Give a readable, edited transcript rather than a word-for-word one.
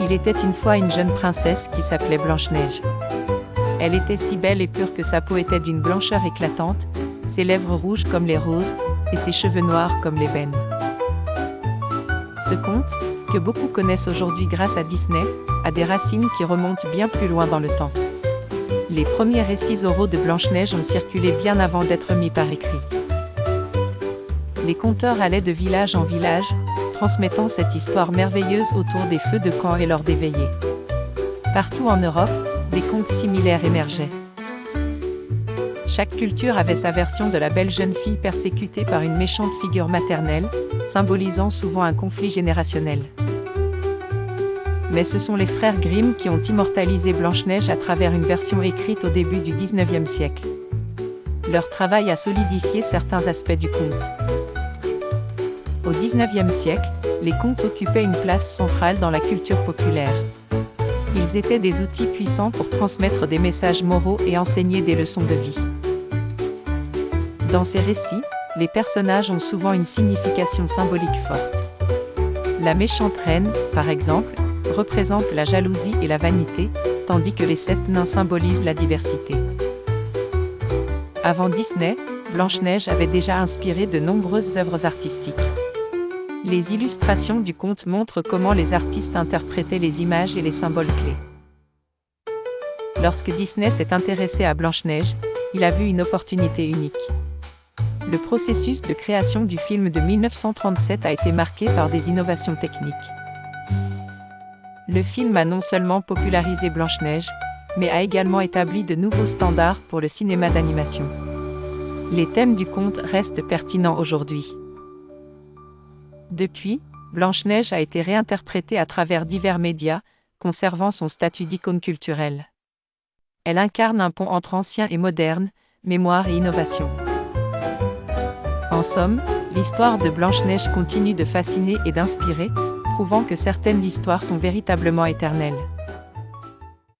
Il était une fois une jeune princesse qui s'appelait Blanche-Neige. Elle était si belle et pure que sa peau était d'une blancheur éclatante, ses lèvres rouges comme les roses, et ses cheveux noirs comme l'ébène. Ce conte, que beaucoup connaissent aujourd'hui grâce à Disney, a des racines qui remontent bien plus loin dans le temps. Les premiers récits oraux de Blanche-Neige ont circulé bien avant d'être mis par écrit. Les conteurs allaient de village en village, transmettant cette histoire merveilleuse autour des feux de camp et lors des veillées. Partout en Europe, des contes similaires émergeaient. Chaque culture avait sa version de la belle jeune fille persécutée par une méchante figure maternelle, symbolisant souvent un conflit générationnel. Mais ce sont les frères Grimm qui ont immortalisé Blanche-Neige à travers une version écrite au début du XIXe siècle. Leur travail a solidifié certains aspects du conte. Au XIXe siècle, les contes occupaient une place centrale dans la culture populaire. Ils étaient des outils puissants pour transmettre des messages moraux et enseigner des leçons de vie. Dans ces récits, les personnages ont souvent une signification symbolique forte. La méchante reine, par exemple, représente la jalousie et la vanité, tandis que les 7 nains symbolisent la diversité. Avant Disney, Blanche-Neige avait déjà inspiré de nombreuses œuvres artistiques. Les illustrations du conte montrent comment les artistes interprétaient les images et les symboles clés. Lorsque Disney s'est intéressé à Blanche-Neige, il a vu une opportunité unique. Le processus de création du film de 1937 a été marqué par des innovations techniques. Le film a non seulement popularisé Blanche-Neige, mais a également établi de nouveaux standards pour le cinéma d'animation. Les thèmes du conte restent pertinents aujourd'hui. Depuis, Blanche-Neige a été réinterprétée à travers divers médias, conservant son statut d'icône culturelle. Elle incarne un pont entre ancien et moderne, mémoire et innovation. En somme, l'histoire de Blanche-Neige continue de fasciner et d'inspirer, prouvant que certaines histoires sont véritablement éternelles.